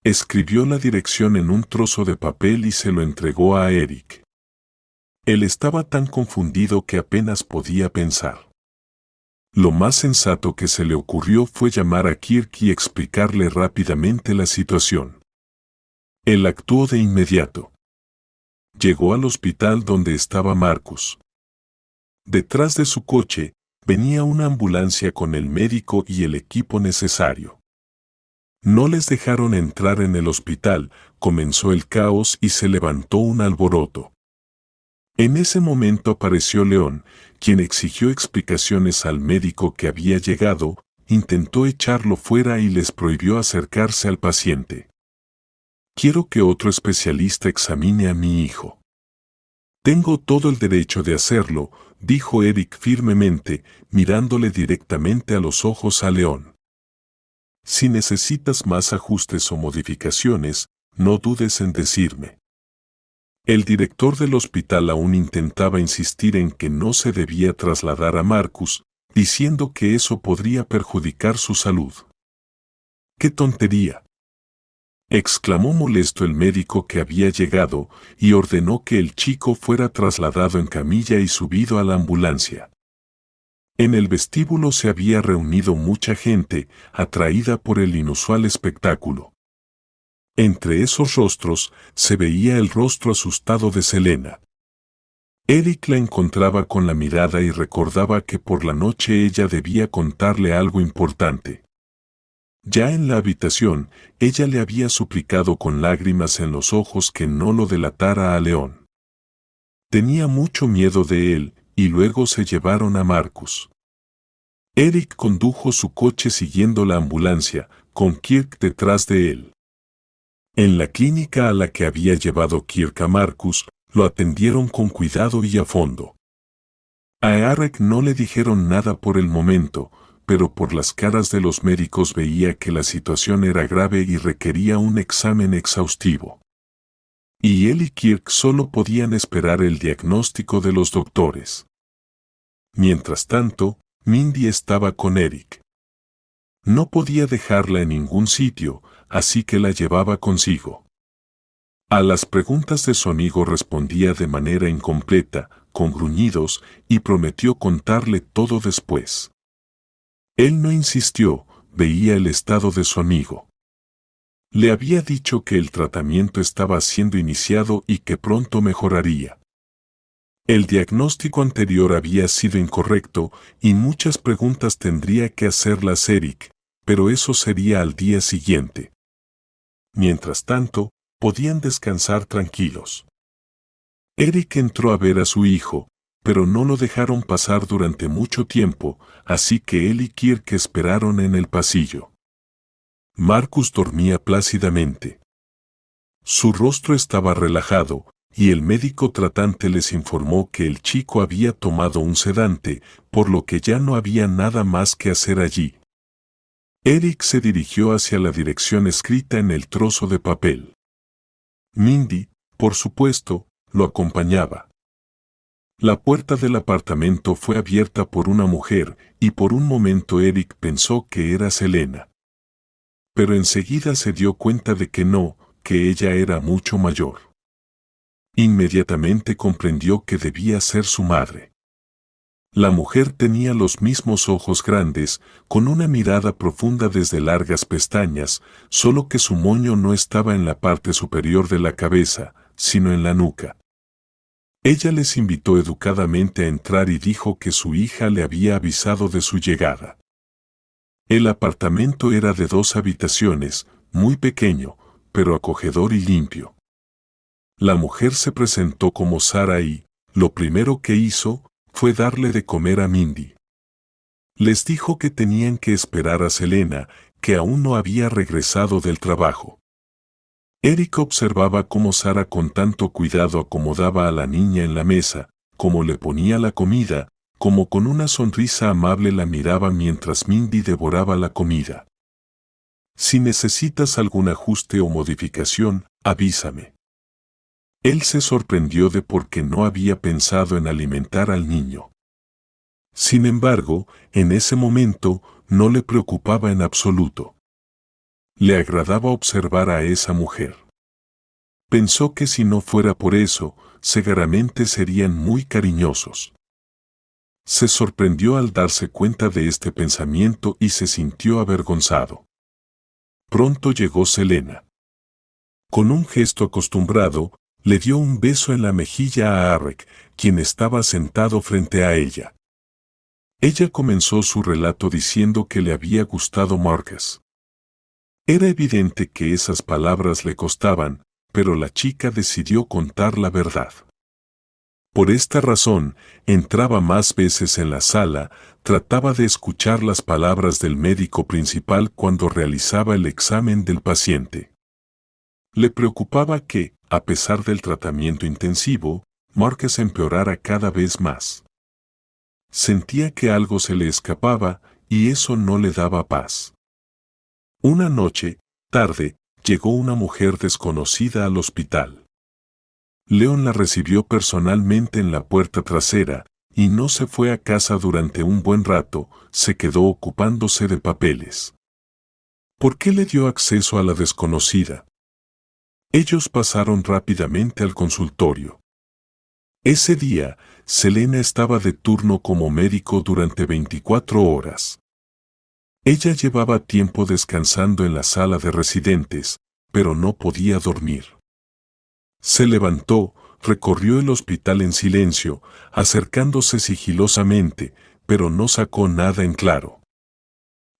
Escribió la dirección en un trozo de papel y se lo entregó a Eric. Él estaba tan confundido que apenas podía pensar. Lo más sensato que se le ocurrió fue llamar a Kirk y explicarle rápidamente la situación. Él actuó de inmediato. Llegó al hospital donde estaba Marcus. Detrás de su coche, venía una ambulancia con el médico y el equipo necesario. No les dejaron entrar en el hospital, comenzó el caos y se levantó un alboroto. En ese momento apareció León, quien exigió explicaciones al médico que había llegado, intentó echarlo fuera y les prohibió acercarse al paciente. «Quiero que otro especialista examine a mi hijo». «Tengo todo el derecho de hacerlo», dijo Eric firmemente, mirándole directamente a los ojos a León. «Si necesitas más ajustes o modificaciones, no dudes en decirme». El director del hospital aún intentaba insistir en que no se debía trasladar a Marcus, diciendo que eso podría perjudicar su salud. «¡Qué tontería!», exclamó molesto el médico que había llegado y ordenó que el chico fuera trasladado en camilla y subido a la ambulancia. En el vestíbulo se había reunido mucha gente, atraída por el inusual espectáculo. Entre esos rostros se veía el rostro asustado de Selena. Eric la encontraba con la mirada y recordaba que por la noche ella debía contarle algo importante. Ya en la habitación, ella le había suplicado con lágrimas en los ojos que no lo delatara a León. Tenía mucho miedo de él, y luego se llevaron a Marcus. Eric condujo su coche siguiendo la ambulancia, con Kirk detrás de él. En la clínica a la que había llevado Kirk a Marcus, lo atendieron con cuidado y a fondo. A Eric no le dijeron nada por el momento, pero por las caras de los médicos veía que la situación era grave y requería un examen exhaustivo. y él y Kirk solo podían esperar el diagnóstico de los doctores. Mientras tanto, Mindy estaba con Eric. No podía dejarla en ningún sitio, así que la llevaba consigo. A las preguntas de su amigo respondía de manera incompleta, con gruñidos, y prometió contarle todo después. Él no insistió, veía el estado de su amigo. Le había dicho que el tratamiento estaba siendo iniciado y que pronto mejoraría. El diagnóstico anterior había sido incorrecto y muchas preguntas tendría que hacerlas Eric, pero eso sería al día siguiente. Mientras tanto, podían descansar tranquilos. Eric entró a ver a su hijo, pero no lo dejaron pasar durante mucho tiempo, así que él y Kirk esperaron en el pasillo. Marcus dormía plácidamente. Su rostro estaba relajado, y el médico tratante les informó que el chico había tomado un sedante, por lo que ya no había nada más que hacer allí. Eric se dirigió hacia la dirección escrita en el trozo de papel. Mindy, por supuesto, lo acompañaba. La puerta del apartamento fue abierta por una mujer, y por un momento Eric pensó que era Selena. Pero enseguida se dio cuenta de que no, que ella era mucho mayor. Inmediatamente comprendió que debía ser su madre. La mujer tenía los mismos ojos grandes, con una mirada profunda desde largas pestañas, solo que su moño no estaba en la parte superior de la cabeza, sino en la nuca. Ella les invitó educadamente a entrar y dijo que su hija le había avisado de su llegada. El apartamento era de 2 habitaciones, muy pequeño, pero acogedor y limpio. La mujer se presentó como Sara y, lo primero que hizo, fue darle de comer a Mindy. Les dijo que tenían que esperar a Selena, que aún no había regresado del trabajo. Eric observaba cómo Sara con tanto cuidado acomodaba a la niña en la mesa, cómo le ponía la comida, cómo con una sonrisa amable la miraba mientras Mindy devoraba la comida. Si necesitas algún ajuste o modificación, avísame. Él se sorprendió de por qué no había pensado en alimentar al niño. Sin embargo, en ese momento, no le preocupaba en absoluto. Le agradaba observar a esa mujer. Pensó que si no fuera por eso, seguramente serían muy cariñosos. Se sorprendió al darse cuenta de este pensamiento y se sintió avergonzado. Pronto llegó Selena. Con un gesto acostumbrado, le dio un beso en la mejilla a Eric, quien estaba sentado frente a ella. Ella comenzó su relato diciendo que le había gustado Marcus. Era evidente que esas palabras le costaban, pero la chica decidió contar la verdad. Por esta razón, entraba más veces en la sala, trataba de escuchar las palabras del médico principal cuando realizaba el examen del paciente. Le preocupaba que, a pesar del tratamiento intensivo, Marcus empeorara cada vez más. Sentía que algo se le escapaba, y eso no le daba paz. Una noche, tarde, llegó una mujer desconocida al hospital. Leon la recibió personalmente en la puerta trasera, y no se fue a casa durante un buen rato, se quedó ocupándose de papeles. ¿Por qué le dio acceso a la desconocida? Ellos pasaron rápidamente al consultorio. Ese día, Selena estaba de turno como médico durante 24 horas. Ella llevaba tiempo descansando en la sala de residentes, pero no podía dormir. Se levantó, recorrió el hospital en silencio, acercándose sigilosamente, pero no sacó nada en claro.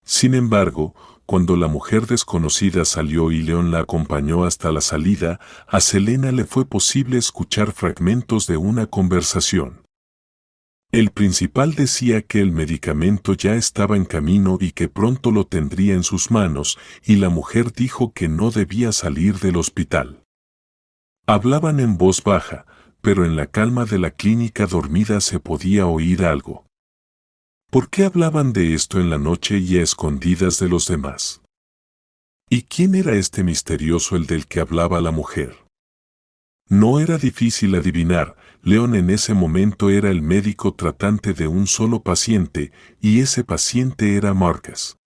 Sin embargo, cuando la mujer desconocida salió y Leon la acompañó hasta la salida, a Selena le fue posible escuchar fragmentos de una conversación. El principal decía que el medicamento ya estaba en camino y que pronto lo tendría en sus manos, y la mujer dijo que no debía salir del hospital. Hablaban en voz baja, pero en la calma de la clínica dormida se podía oír algo. ¿Por qué hablaban de esto en la noche y a escondidas de los demás? ¿Y quién era este misterioso el del que hablaba la mujer? No era difícil adivinar, Leon en ese momento era el médico tratante de un solo paciente, y ese paciente era Marcus.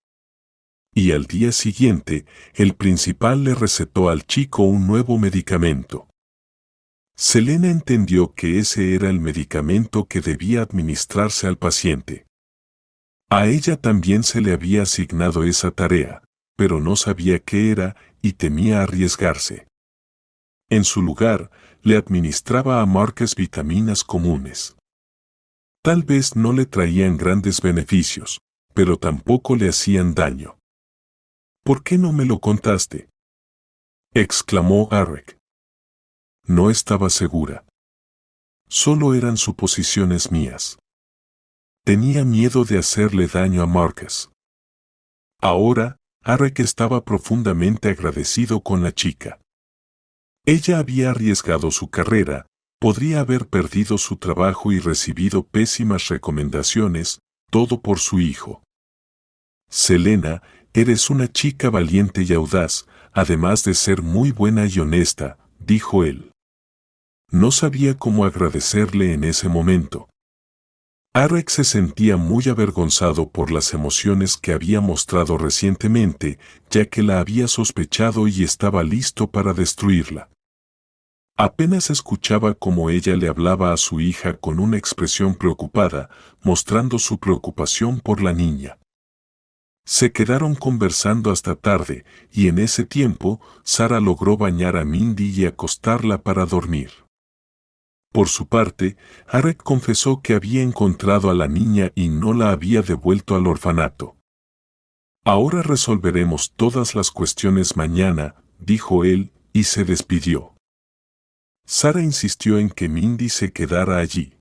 Y al día siguiente, el principal le recetó al chico un nuevo medicamento. Selena entendió que ese era el medicamento que debía administrarse al paciente. A ella también se le había asignado esa tarea, pero no sabía qué era y temía arriesgarse. En su lugar, le administraba a Marcus vitaminas comunes. Tal vez no le traían grandes beneficios, pero tampoco le hacían daño. ¿Por qué no me lo contaste?, exclamó Arek. No estaba segura. Solo eran suposiciones mías. Tenía miedo de hacerle daño a Marcus. Ahora, Arek estaba profundamente agradecido con la chica. Ella había arriesgado su carrera, podría haber perdido su trabajo y recibido pésimas recomendaciones, todo por su hijo. Selena, eres una chica valiente y audaz, además de ser muy buena y honesta, dijo él. No sabía cómo agradecerle en ese momento. Arek se sentía muy avergonzado por las emociones que había mostrado recientemente, ya que la había sospechado y estaba listo para destruirla. Apenas escuchaba cómo ella le hablaba a su hija con una expresión preocupada, mostrando su preocupación por la niña. Se quedaron conversando hasta tarde, y en ese tiempo, Sara logró bañar a Mindy y acostarla para dormir. Por su parte, Arek confesó que había encontrado a la niña y no la había devuelto al orfanato. Ahora resolveremos todas las cuestiones mañana, dijo él, y se despidió. Sara insistió en que Mindy se quedara allí.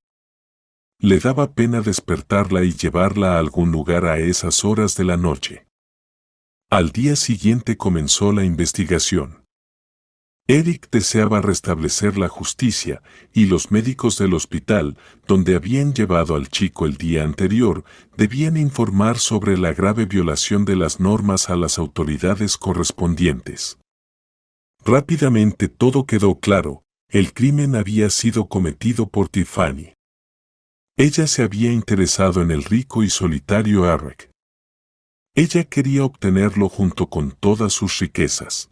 Le daba pena despertarla y llevarla a algún lugar a esas horas de la noche. Al día siguiente comenzó la investigación. Eric deseaba restablecer la justicia, y los médicos del hospital, donde habían llevado al chico el día anterior, debían informar sobre la grave violación de las normas a las autoridades correspondientes. Rápidamente todo quedó claro, el crimen había sido cometido por Tiffany. Ella se había interesado en el rico y solitario Arek. Ella quería obtenerlo junto con todas sus riquezas.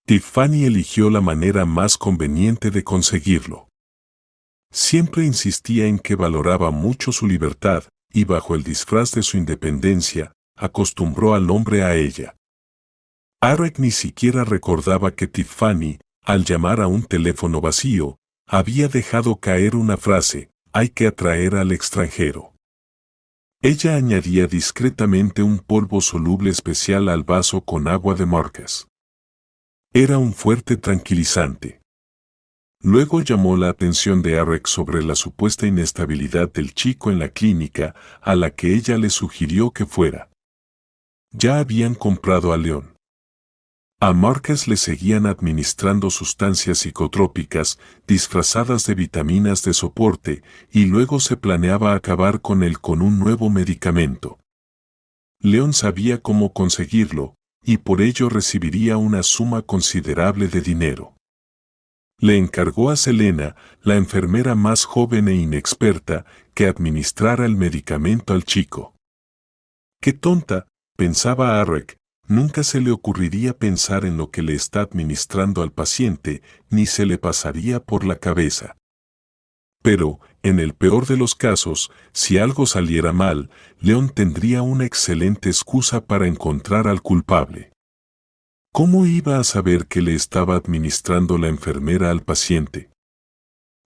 Tiffany eligió la manera más conveniente de conseguirlo. Siempre insistía en que valoraba mucho su libertad, y bajo el disfraz de su independencia, acostumbró al hombre a ella. Arek ni siquiera recordaba que Tiffany, al llamar a un teléfono vacío, había dejado caer una frase, hay que atraer al extranjero. Ella añadía discretamente un polvo soluble especial al vaso con agua de Marcus. Era un fuerte tranquilizante. Luego llamó la atención de Arek sobre la supuesta inestabilidad del chico en la clínica, a la que ella le sugirió que fuera. Ya habían comprado a Leon. A Marcus le seguían administrando sustancias psicotrópicas, disfrazadas de vitaminas de soporte, y luego se planeaba acabar con él con un nuevo medicamento. Leon sabía cómo conseguirlo, y por ello recibiría una suma considerable de dinero. Le encargó a Selena, la enfermera más joven e inexperta, que administrara el medicamento al chico. ¡Qué tonta!, pensaba Arek, nunca se le ocurriría pensar en lo que le está administrando al paciente, ni se le pasaría por la cabeza. Pero, en el peor de los casos, si algo saliera mal, Leon tendría una excelente excusa para encontrar al culpable. ¿Cómo iba a saber que le estaba administrando la enfermera al paciente?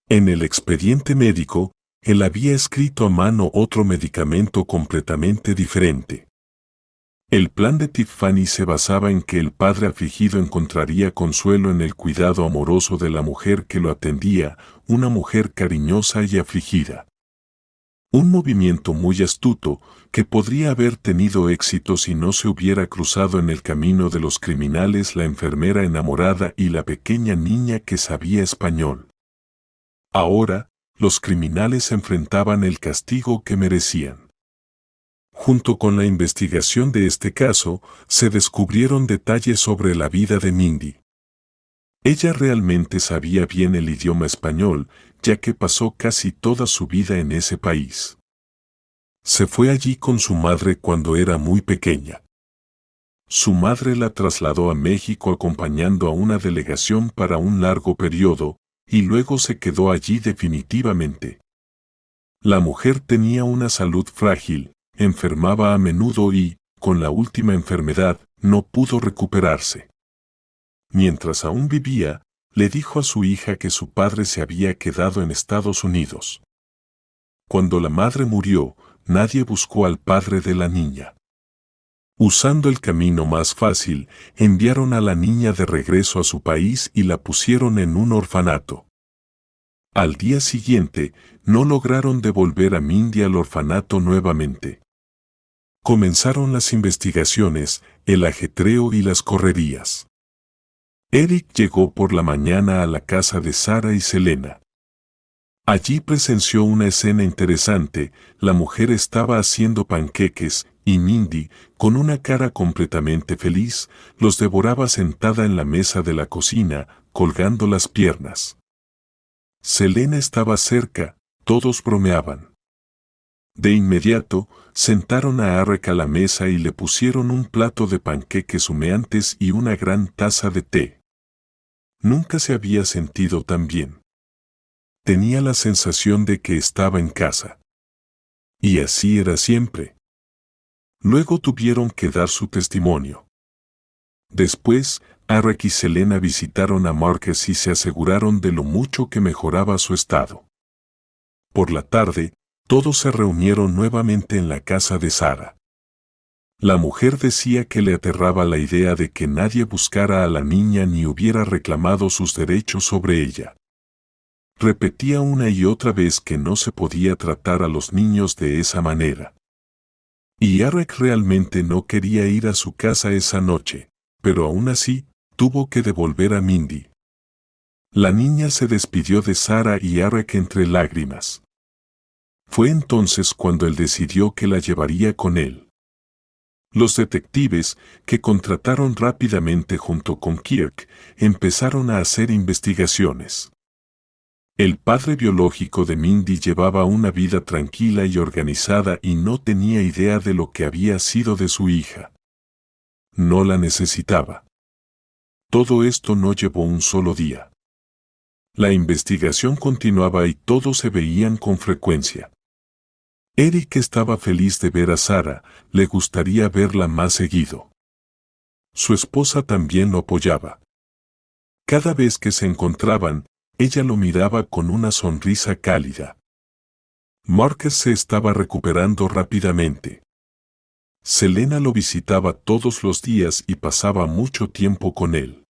En el expediente médico, él había escrito a mano otro medicamento completamente diferente. El plan de Tiffany se basaba en que el padre afligido encontraría consuelo en el cuidado amoroso de la mujer que lo atendía, una mujer cariñosa y afligida. Un movimiento muy astuto, que podría haber tenido éxito si no se hubiera cruzado en el camino de los criminales la enfermera enamorada y la pequeña niña que sabía español. Ahora, los criminales enfrentaban el castigo que merecían. Junto con la investigación de este caso, se descubrieron detalles sobre la vida de Mindy. Ella realmente sabía bien el idioma español, ya que pasó casi toda su vida en ese país. Se fue allí con su madre cuando era muy pequeña. Su madre la trasladó a México acompañando a una delegación para un largo periodo, y luego se quedó allí definitivamente. La mujer tenía una salud frágil, enfermaba a menudo y, con la última enfermedad, no pudo recuperarse. Mientras aún vivía, le dijo a su hija que su padre se había quedado en Estados Unidos. Cuando la madre murió, nadie buscó al padre de la niña. Usando el camino más fácil, enviaron a la niña de regreso a su país y la pusieron en un orfanato. Al día siguiente, no lograron devolver a Mindy al orfanato nuevamente. Comenzaron las investigaciones, el ajetreo y las correrías. Eric llegó por la mañana a la casa de Sara y Selena. Allí presenció una escena interesante. La mujer estaba haciendo panqueques y Mindy, con una cara completamente feliz, los devoraba sentada en la mesa de la cocina, colgando las piernas. Selena estaba cerca, todos bromeaban. De inmediato, sentaron a Eric a la mesa y le pusieron un plato de panqueques humeantes y una gran taza de té. Nunca se había sentido tan bien. Tenía la sensación de que estaba en casa. Y así era siempre. Luego tuvieron que dar su testimonio. Después, Eric y Selena visitaron a Marcus y se aseguraron de lo mucho que mejoraba su estado. Por la tarde, todos se reunieron nuevamente en la casa de Sara. La mujer decía que le aterraba la idea de que nadie buscara a la niña ni hubiera reclamado sus derechos sobre ella. Repetía una y otra vez que no se podía tratar a los niños de esa manera. Y Eric realmente no quería ir a su casa esa noche, pero aún así, tuvo que devolver a Mindy. La niña se despidió de Sara y Eric entre lágrimas. Fue entonces cuando él decidió que la llevaría con él. Los detectives, que contrataron rápidamente junto con Kirk, empezaron a hacer investigaciones. El padre biológico de Mindy llevaba una vida tranquila y organizada y no tenía idea de lo que había sido de su hija. No la necesitaba. Todo esto no llevó un solo día. La investigación continuaba y todos se veían con frecuencia. Eric estaba feliz de ver a Sara, le gustaría verla más seguido. Su esposa también lo apoyaba. Cada vez que se encontraban, ella lo miraba con una sonrisa cálida. Marcus se estaba recuperando rápidamente. Selena lo visitaba todos los días y pasaba mucho tiempo con él.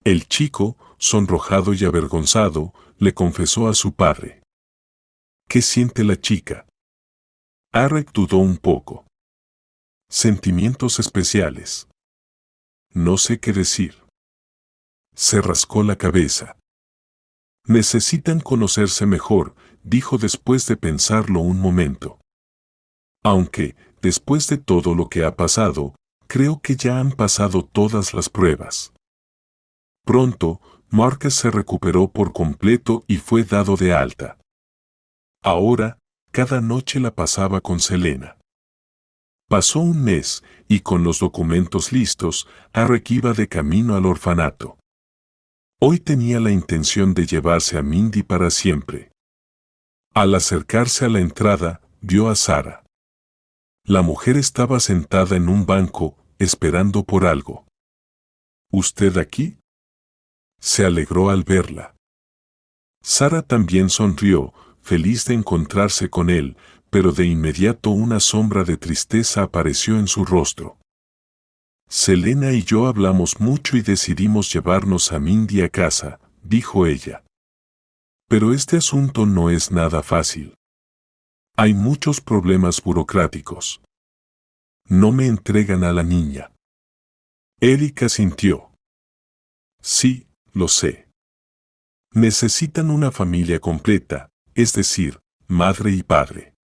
El chico, sonrojado y avergonzado, le confesó a su padre. ¿Qué siente la chica? Eric dudó un poco. Sentimientos especiales. No sé qué decir. Se rascó la cabeza. Necesitan conocerse mejor, dijo después de pensarlo un momento. Aunque, después de todo lo que ha pasado, creo que ya han pasado todas las pruebas. Pronto, Marcus se recuperó por completo y fue dado de alta. Ahora, cada noche la pasaba con Selena. Pasó un mes, y con los documentos listos, Eric iba de camino al orfanato. Hoy tenía la intención de llevarse a Mindy para siempre. Al acercarse a la entrada, vio a Sara. La mujer estaba sentada en un banco, esperando por algo. ¿Usted aquí? Se alegró al verla. Sara también sonrió, feliz de encontrarse con él, pero de inmediato una sombra de tristeza apareció en su rostro. Selena y yo hablamos mucho y decidimos llevarnos a Mindy a casa, dijo ella. Pero este asunto no es nada fácil. Hay muchos problemas burocráticos. No me entregan a la niña. Erika asintió. Sí, lo sé. Necesitan una familia completa, es decir, madre y padre.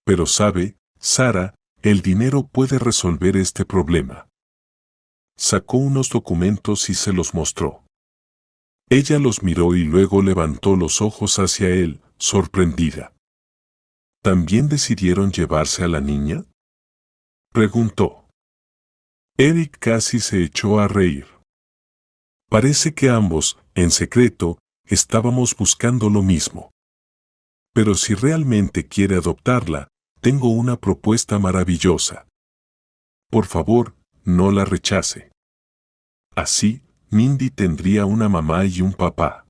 Pero sabe, Sara, el dinero puede resolver este problema. Sacó unos documentos y se los mostró. Ella los miró y luego levantó los ojos hacia él, sorprendida. ¿También decidieron llevarse a la niña?, preguntó. Eric casi se echó a reír. Parece que ambos, en secreto, estábamos buscando lo mismo. Pero si realmente quiere adoptarla, tengo una propuesta maravillosa. Por favor, no la rechace. Así, Mindy tendría una mamá y un papá.